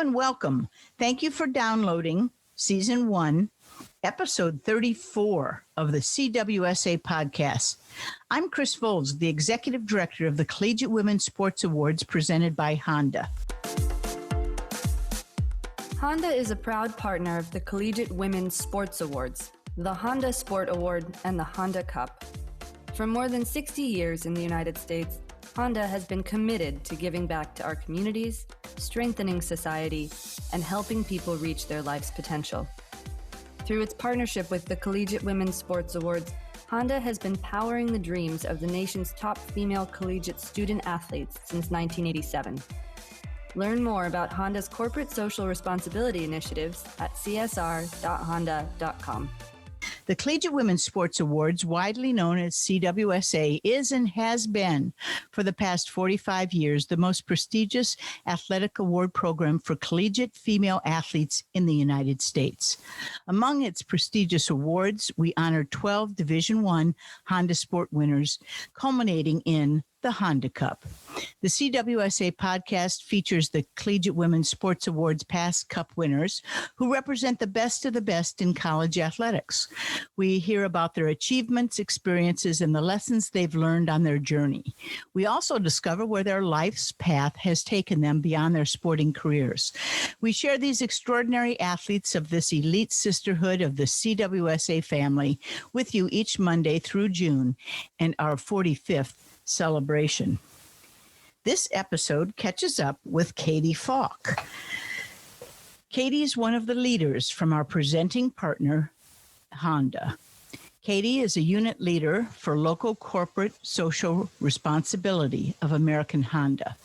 and welcome. Thank you for downloading Season 1, Episode 34 of the CWSA podcast. I'm Chris Volz, the Executive Director of the Collegiate Women Sports Awards presented by Honda. Honda is a proud partner of the Collegiate Women Sports Awards, the Honda Sport Award, and the Honda Cup. For more than 60 years in the United States, Honda has been committed to giving back to our communities, strengthening society, and helping people reach their life's potential. Through its partnership with the Collegiate Women Sports Awards, Honda has been powering the dreams of the nation's top female collegiate student athletes since 1987. Learn more about Honda's corporate social responsibility initiatives at csr.honda.com. The Collegiate Women Sports Awards, widely known as CWSA, is and has been for the past 45 years the most prestigious athletic award program for collegiate female athletes in the United States. Among its prestigious awards, we honor 12 Division I Honda Sport winners, culminating in the Honda Cup. The CWSA podcast features the Collegiate Women Sports Awards past Cup winners who represent the best of the best in college athletics. We hear about their achievements, experiences, and the lessons they've learned on their journey. We also discover where their life's path has taken them beyond their sporting careers. We share these extraordinary athletes of this elite sisterhood of the CWSA family with you each Monday through June and our 45th celebration. This episode catches up with Katie Falk. Katie is one of the leaders from our presenting partner, Honda. Katie is a unit leader for local corporate social responsibility of American Honda.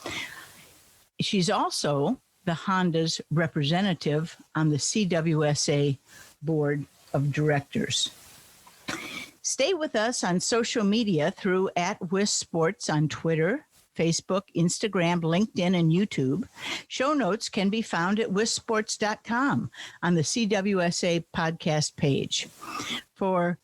She's also the Honda's representative on the CWSA Board of Directors. Stay with us on social media through @WISSports on Twitter, Facebook, Instagram, LinkedIn, and YouTube. Show notes can be found at wissports.com on the CWSA podcast page. For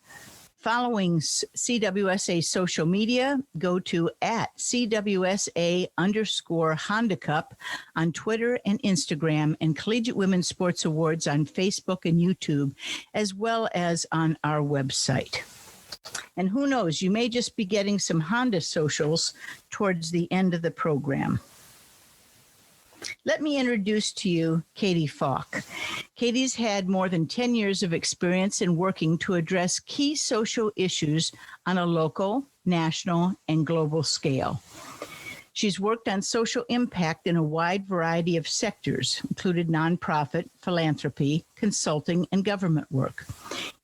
following CWSA social media, go to @CWSA_Honda Cup on Twitter and Instagram, and Collegiate Women Sports Awards on Facebook and YouTube, as well as on our website. And who knows, you may just be getting some Honda socials towards the end of the program. Let me introduce to you Katie Falk. Katie's had more than 10 years of experience in working to address key social issues on a local, national, and global scale. She's worked on social impact in a wide variety of sectors, including nonprofit, philanthropy, consulting, and government work.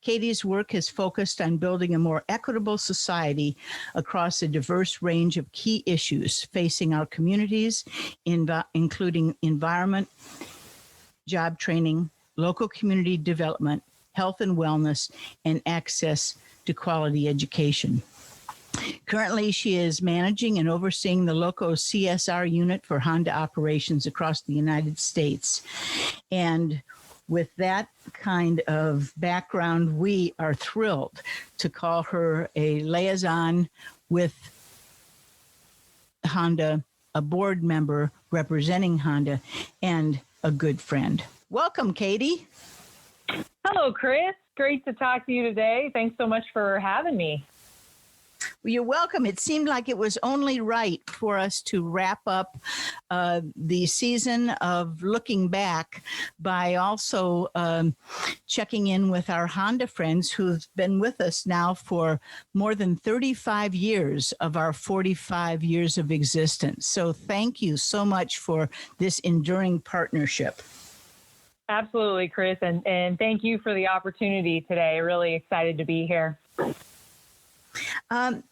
Katie's work has focused on building a more equitable society across a diverse range of key issues facing our communities, including environment, job training, local community development, health and wellness, and access to quality education. Currently, she is managing and overseeing the local CSR unit for Honda operations across the United States. And with that kind of background, we are thrilled to call her a liaison with Honda, a board member representing Honda, and a good friend. Welcome, Katie. Hello, Chris. Great to talk to you today. Thanks so much for having me. Well, you're welcome. It seemed like it was only right for us to wrap up the season of looking back by also checking in with our Honda friends who've been with us now for more than 35 years of our 45 years of existence. So thank you so much for this enduring partnership. Absolutely, Chris. And thank you for the opportunity today. Really excited to be here.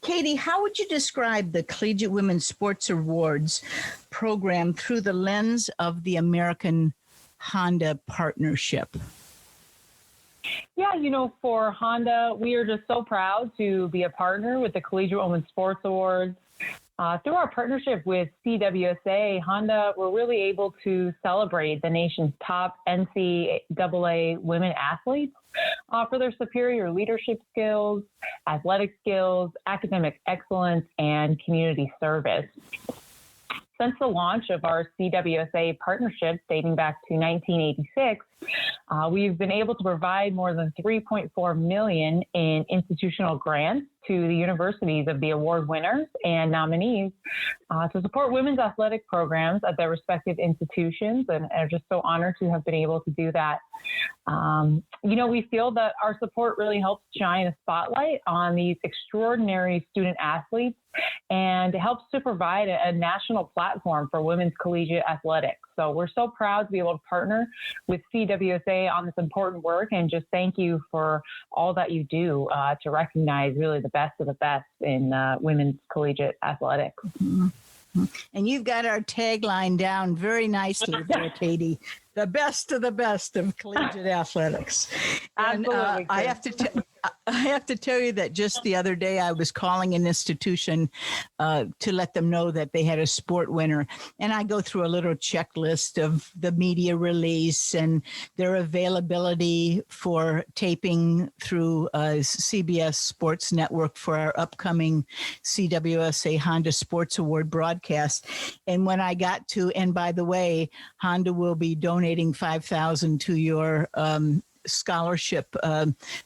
Katie, how would you describe the Collegiate Women Sports Awards program through the lens of the American Honda partnership? Yeah, for Honda, we are just so proud to be a partner with the Collegiate Women Sports Awards. Through our partnership with CWSA, Honda, we're really able to celebrate the nation's top NCAA women athletes for their superior leadership skills, athletic skills, academic excellence, and community service. since the launch of our CWSA partnership dating back to 1986, we've been able to provide more than $3.4 million in institutional grants to the universities of the award winners and nominees to support women's athletic programs at their respective institutions, and are just so honored to have been able to do that. We feel that our support really helps shine a spotlight on these extraordinary student athletes, and it helps to provide a national platform for women's collegiate athletics. So we're so proud to be able to partner with CWSA on this important work, and just thank you for all that you do to recognize really the best of the best in women's collegiate athletics. Mm-hmm. And you've got our tagline down very nicely there, Katie. The best of collegiate athletics. And Absolutely. I have to tell you that just the other day I was calling an institution to let them know that they had a sport winner. And I go through a little checklist of the media release and their availability for taping through CBS Sports Network for our upcoming CWSA Honda Sports Award broadcast. And when I got to, and by the way, Honda will be donating $5,000 to your scholarship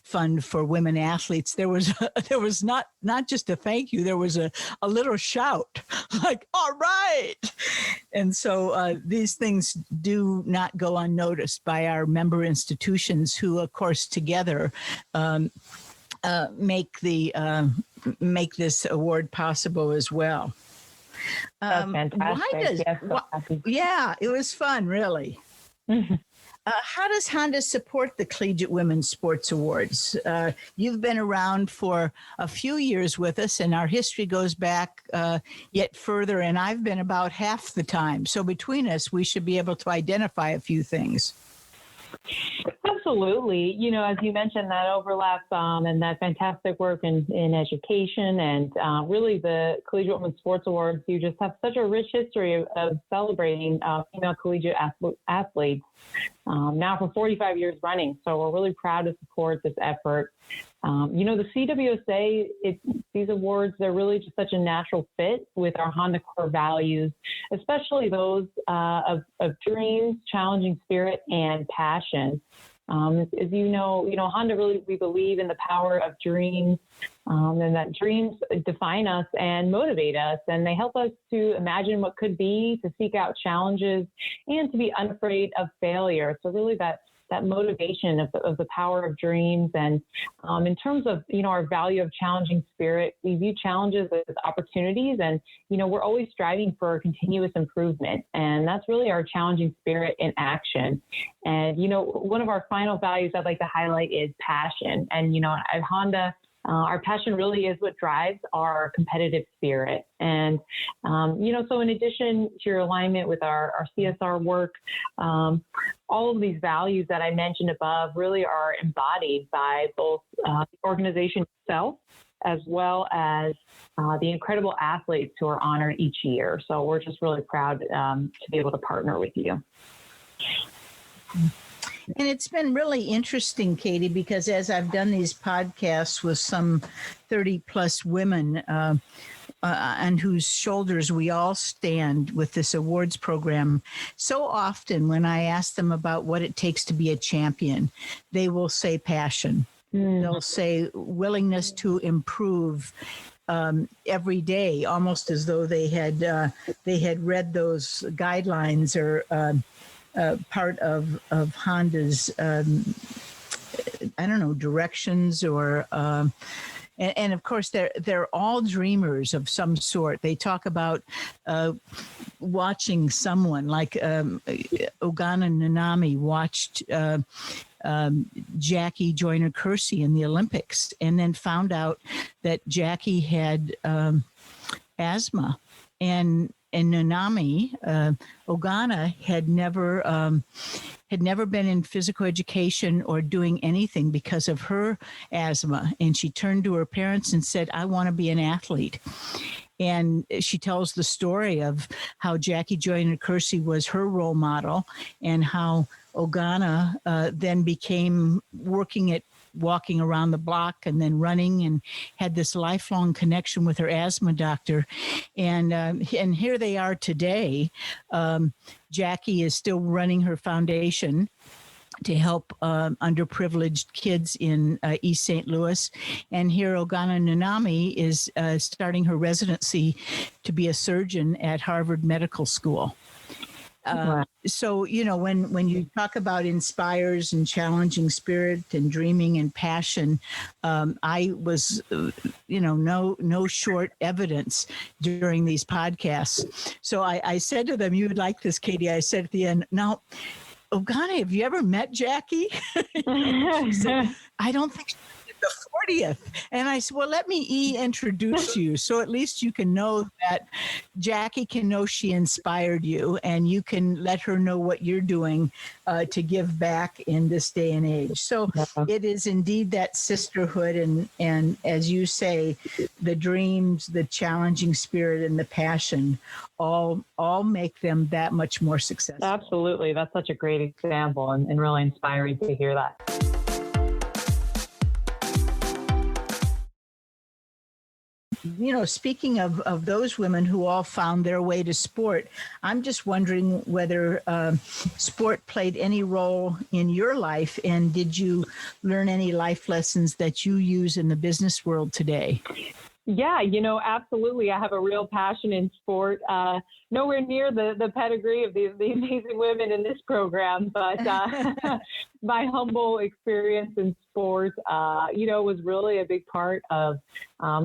fund for women athletes. There was not just a thank you, there was a little shout like, all right. And so these things do not go unnoticed by our member institutions, who of course together make this award possible as well. That's fantastic. Yeah, it was fun, really. Mm-hmm. How does Honda support the Collegiate Women Sports Awards? You've been around for a few years with us, and our history goes back yet further, and I've been about half the time. So between us, we should be able to identify a few things. Absolutely. As you mentioned, that overlap and that fantastic work in education, and really the Collegiate Women's Sports Awards, you just have such a rich history of celebrating female collegiate athletes now for 45 years running. So we're really proud to support this effort. The CWSA, these awards, they're really just such a natural fit with our Honda core values, especially those of dreams, challenging spirit, and passion. As you know, Honda really, we believe in the power of dreams, and that dreams define us and motivate us, and they help us to imagine what could be, to seek out challenges, and to be unafraid of failure. So really that motivation of the power of dreams. And in terms of, our value of challenging spirit, we view challenges as opportunities, and, we're always striving for continuous improvement. And that's really our challenging spirit in action. And, one of our final values I'd like to highlight is passion. And, at Honda, our passion really is what drives our competitive spirit. And, so in addition to your alignment with our CSR work, all of these values that I mentioned above really are embodied by both the organization itself, as well as the incredible athletes who are honored each year. So we're just really proud to be able to partner with you. And it's been really interesting, Katie, because as I've done these podcasts with some 30 plus women on whose shoulders we all stand with this awards program, so often when I ask them about what it takes to be a champion, they will say passion. They'll say willingness to improve every day, almost as though they had read those guidelines or part of Honda's, directions or, and of course they're all dreamers of some sort. They talk about watching someone like Ogana Nanami watched Jackie Joyner-Kersee in the Olympics, and then found out that Jackie had asthma, and Nanami, Ogana had never been in physical education or doing anything because of her asthma. And she turned to her parents and said, I want to be an athlete. And she tells the story of how Jackie Joyner-Kersee was her role model, and how Ogana then began working at walking around the block and then running, and had this lifelong connection with her asthma doctor. And here they are today. Jackie is still running her foundation to help underprivileged kids in East St. Louis. And here Ogana Nanami is starting her residency to be a surgeon at Harvard Medical School. Wow. So, when you talk about inspires and challenging spirit and dreaming and passion, I was, no short evidence during these podcasts. So I said to them, you would like this, Katie. I said at the end, now, Ogana, have you ever met Jackie? She said, I don't think she did the 40th. And I said, well, let me introduce you. So at least you can know that Jackie can know she inspired you, and you can let her know what you're doing to give back in this day and age. So it is indeed that sisterhood. And as you say, the dreams, the challenging spirit, and the passion all make them that much more successful. Absolutely. That's such a great example, and really inspiring to hear that. Speaking of those women who all found their way to sport, I'm just wondering whether sport played any role in your life, and did you learn any life lessons that you use in the business world today? Yeah, absolutely. I have a real passion in sport. Nowhere near the pedigree of the amazing women in this program, but my humble experience in sport, was really a big part of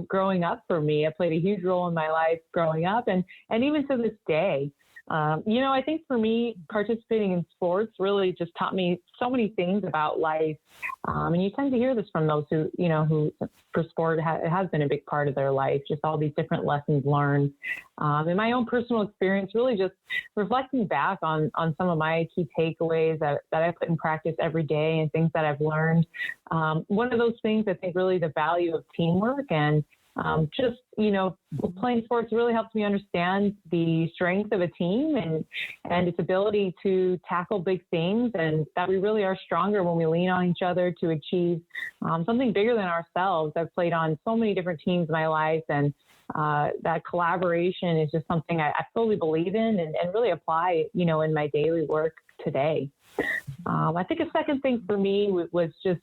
growing up for me. It played a huge role in my life growing up, and even to this day. I think for me, participating in sports really just taught me so many things about life. And you tend to hear this from those who for sport, it has been a big part of their life, just all these different lessons learned. And my own personal experience, really just reflecting back on some of my key takeaways that I put in practice every day and things that I've learned. One of those things, I think, really the value of teamwork, and playing sports really helps me understand the strength of a team and its ability to tackle big things, and that we really are stronger when we lean on each other to achieve something bigger than ourselves. I've played on so many different teams in my life, and that collaboration is just something I fully believe in and really apply, in my daily work today. I think a second thing for me was just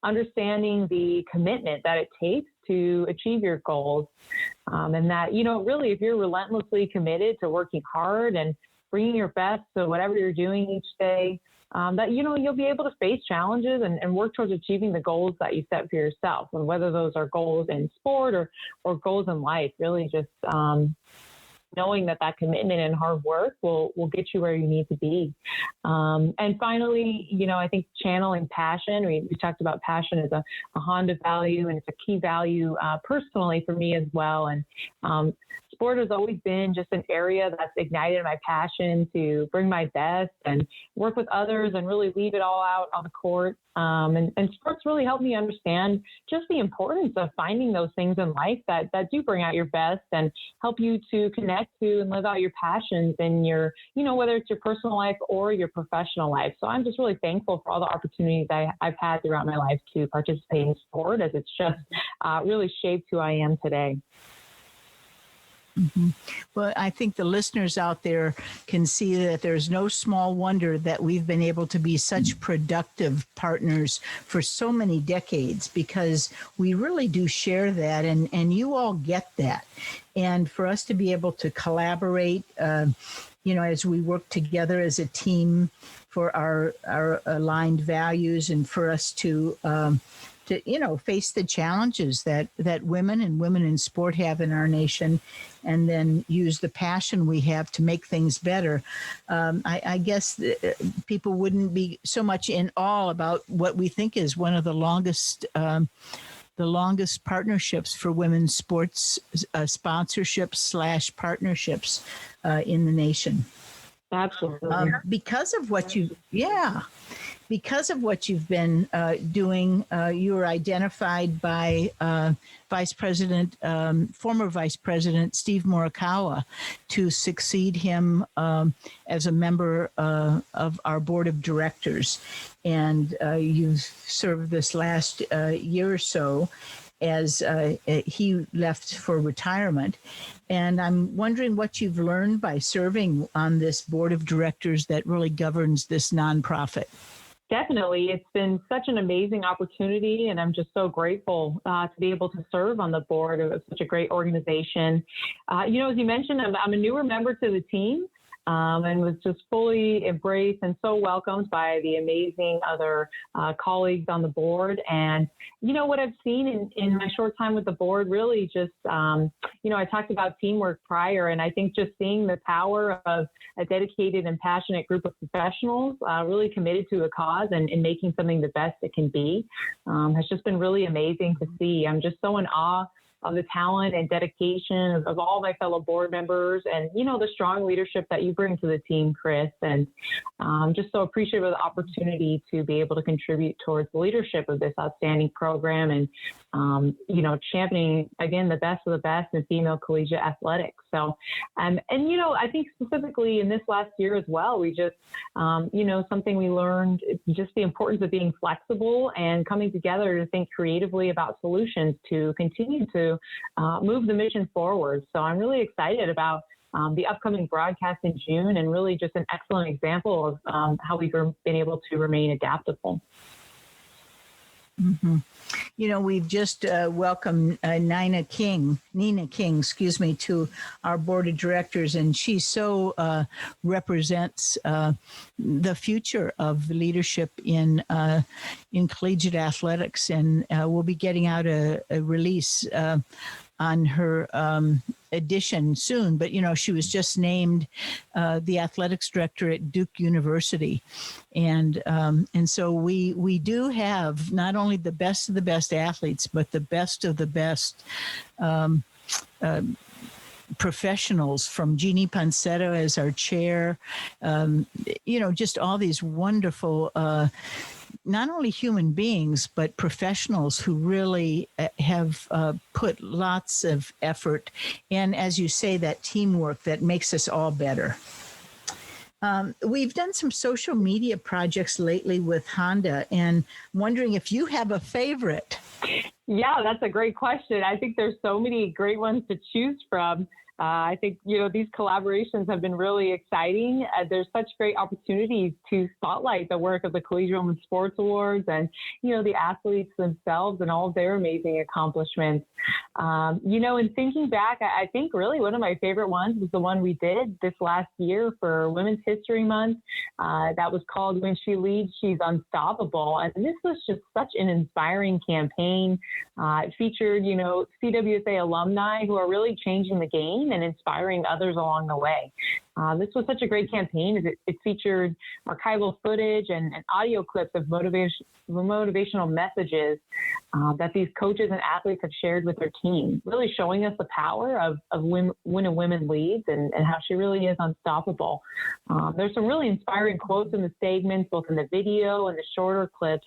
understanding the commitment that it takes to achieve your goals. And that, really, if you're relentlessly committed to working hard and bringing your best to whatever you're doing each day, that, you'll be able to face challenges and work towards achieving the goals that you set for yourself. And whether those are goals in sport or goals in life, really just knowing that commitment and hard work will get you where you need to be. And finally, I think channeling passion. We talked about passion as a Honda value, and it's a key value personally for me as well. And sport has always been just an area that's ignited my passion to bring my best and work with others and really leave it all out on the court. And sports really helped me understand just the importance of finding those things in life that do bring out your best and help you to connect to and live out your passions in your, whether it's your personal life or your professional life. So I'm just really thankful for all the opportunities I've had throughout my life to participate in sport, as it's just really shaped who I am today. Mm-hmm. Well, I think the listeners out there can see that there's no small wonder that we've been able to be such productive partners for so many decades, because we really do share that, and you all get that. And for us to be able to collaborate, as we work together as a team for our aligned values, and for us to face the challenges that women and women in sport have in our nation, and then use the passion we have to make things better. I guess people wouldn't be so much in awe about what we think is one of the longest partnerships for women's sports sponsorships / partnerships in the nation. Absolutely. Because of what because of what you've been doing, you were identified by former Vice President Steve Morikawa to succeed him as a member of our board of directors. And you've served this last year or so as he left for retirement. And I'm wondering what you've learned by serving on this board of directors that really governs this nonprofit. Definitely. It's been such an amazing opportunity, and I'm just so grateful to be able to serve on the board of such a great organization. As you mentioned, I'm a newer member to the team. And was just fully embraced and so welcomed by the amazing other colleagues on the board. And, what I've seen in my short time with the board, really just, I talked about teamwork prior, and I think just seeing the power of a dedicated and passionate group of professionals really committed to a cause and making something the best it can be has just been really amazing to see. I'm just so in awe of the talent and dedication of all my fellow board members and, the strong leadership that you bring to the team, Chris. And just so appreciative of the opportunity to be able to contribute towards the leadership of this outstanding program and, championing, again, the best of the best in female collegiate athletics. So, I think specifically in this last year as well, we just, something we learned, just the importance of being flexible and coming together to think creatively about solutions to continue to move the mission forward. So I'm really excited about the upcoming broadcast in June, and really just an excellent example of how we've been able to remain adaptable. Mm-hmm. We've just welcomed Nina King, to our board of directors, and she so represents the future of leadership in collegiate athletics, and we'll be getting out a release on her edition soon. But, she was just named the athletics director at Duke University. And so we do have not only the best of the best athletes, but the best of the best professionals, from Jeannie Pancetta as our chair, just all these wonderful not only human beings, but professionals who really have put lots of effort. And as you say, that teamwork that makes us all better. We've done some social media projects lately with Honda, and I'm wondering if you have a favorite. Yeah, that's a great question. I think there's so many great ones to choose from. I think, these collaborations have been really exciting. There's such great opportunities to spotlight the work of the Collegiate Women Sports Awards and, the athletes themselves and all of their amazing accomplishments. In thinking back, I think really one of my favorite ones was the one we did this last year for Women's History Month. That was called When She Leads, She's Unstoppable. And this was just such an inspiring campaign. It featured, CWSA alumni who are really changing the game and inspiring others along the way. This was such a great campaign. It featured archival footage and audio clips of motivational messages that these coaches and athletes have shared with their team, really showing us the power of when a woman leads and how she really is unstoppable. There's some really inspiring quotes in the segments, both in the video and the shorter clips.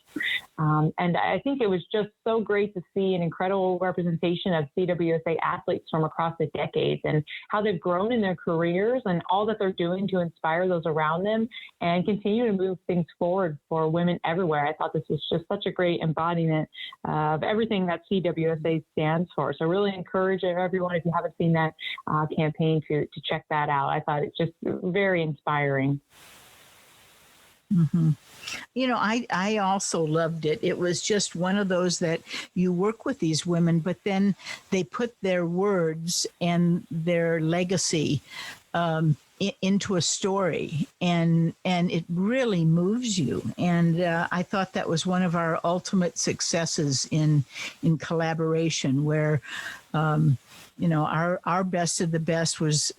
And I think it was just so great to see an incredible representation of CWSA athletes from across the decades and how they've grown in their careers and all that they're doing to inspire those around them and continue to move things forward for women everywhere. I thought this was just such a great embodiment of everything that CWSA stands for. So really encourage everyone, if you haven't seen that campaign, to check that out. I thought it's just very inspiring. Mm-hmm. I also loved it. It was just one of those that you work with these women, but then they put their words and their legacy into a story, and it really moves you. And I thought that was one of our ultimate successes in collaboration, where our best of the best was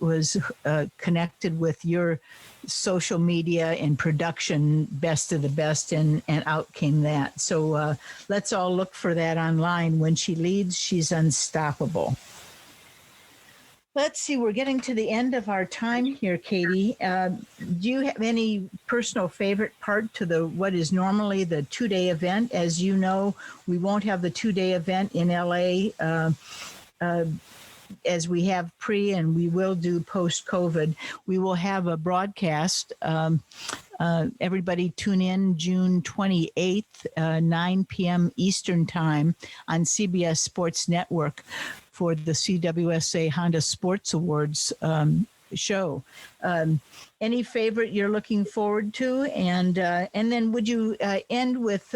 connected with your social media and production best of the best, and out came that. So let's all look for that online. When She Leads, She's Unstoppable. Let's see, we're getting to the end of our time here, Katie. Do you have any personal favorite part to what is normally the 2-day event? As you know, we won't have the 2-day event in LA as we have pre, and we will do post-COVID. We will have a broadcast. Everybody tune in June 28th, 9 p.m. Eastern Time on CBS Sports Network for the CWSA Honda Sports Awards show. Any favorite you're looking forward to? And then would you end with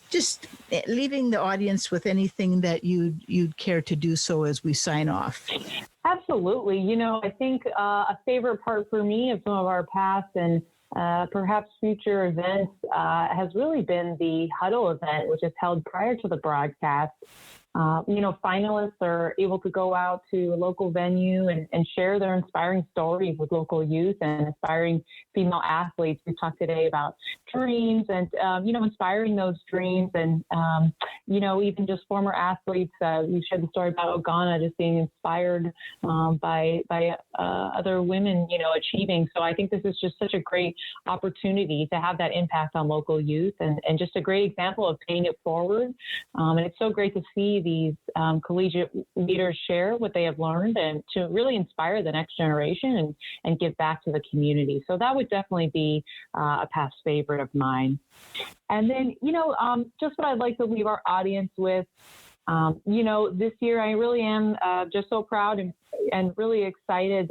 just leaving the audience with anything that you'd care to do so as we sign off? Absolutely. I think a favorite part for me of some of our past and perhaps future events has really been the huddle event, which is held prior to the broadcast. Finalists are able to go out to a local venue and share their inspiring stories with local youth and aspiring female athletes. We talked today about dreams and, inspiring those dreams and, even just former athletes. We shared the story about Ogana just being inspired by other women, achieving. So I think this is just such a great opportunity to have that impact on local youth and just a great example of paying it forward. And it's so great to see these collegiate leaders share what they have learned and to really inspire the next generation and give back to the community. So that would definitely be a past favorite of mine. And then, just what I'd like to leave our audience with, this year I really am just so proud and really excited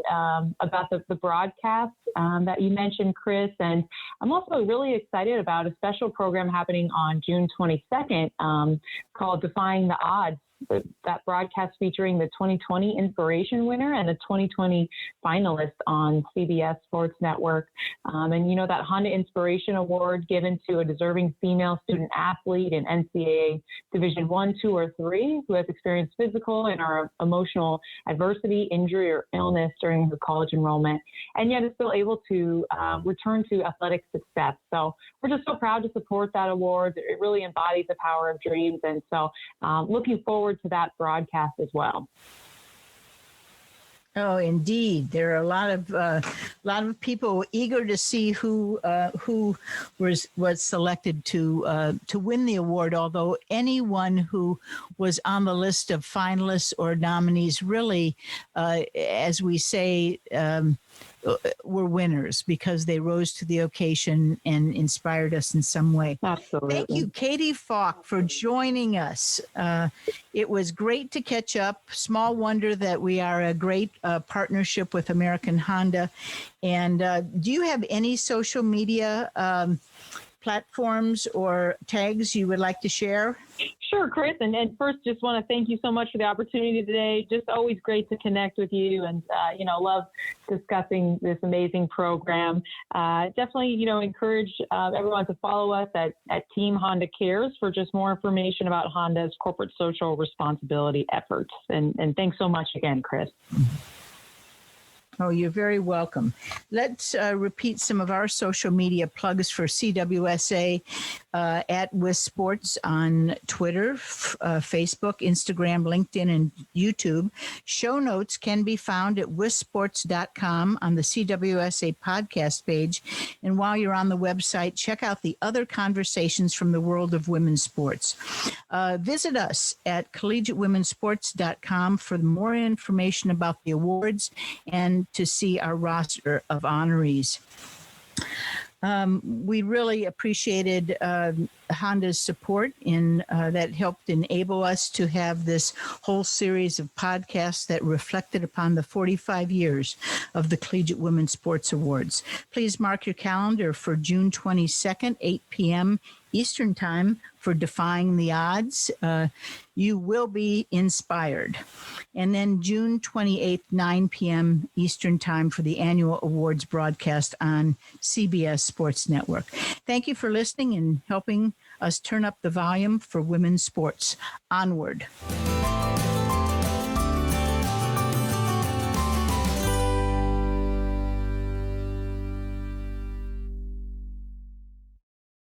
about the broadcast that you mentioned, Chris. And I'm also really excited about a special program happening on June 22nd called Defying the Odds. That broadcast featuring the 2020 Inspiration winner and the 2020 finalist on CBS Sports Network. And that Honda Inspiration Award given to a deserving female student athlete in NCAA Division 1, 2, or 3 who has experienced physical and or emotional adversity, injury, or illness during her college enrollment, and yet is still able to return to athletic success. So we're just so proud to support that award. It really embodies the power of dreams. And so looking forward to that broadcast as well. Oh, indeed. There are a lot of people eager to see who was selected to win the award. Although anyone who was on the list of finalists or nominees really, as we say, were winners because they rose to the occasion and inspired us in some way. Absolutely. Thank you, Katie Falk, for joining us. It was great to catch up. Small wonder that we are a great partnership with American Honda. And do you have any social media platforms or tags you would like to share? Sure, Chris. And first, just want to thank you so much for the opportunity today. Just always great to connect with you and, love discussing this amazing program. Definitely, encourage everyone to follow us at Team Honda Cares for just more information about Honda's corporate social responsibility efforts. And thanks so much again, Chris. Oh, you're very welcome. Let's repeat some of our social media plugs for CWSA at WIS Sports on Twitter, Facebook, Instagram, LinkedIn, and YouTube. Show notes can be found at wisports.com on the CWSA podcast page. And while you're on the website, check out the other conversations from the world of women's sports. Visit us at collegiatewomensports.com for more information about the awards and to see our roster of honorees. We really appreciated Honda's support in that helped enable us to have this whole series of podcasts that reflected upon the 45 years of the Collegiate Women Sports Awards. Please mark your calendar for June 22nd, 8 p.m. Eastern Time for Defying the Odds. You will be inspired. And then June 28th, 9 p.m. Eastern Time for the annual awards broadcast on CBS Sports Network. Thank you for listening and helping us turn up the volume for women's sports. Onward.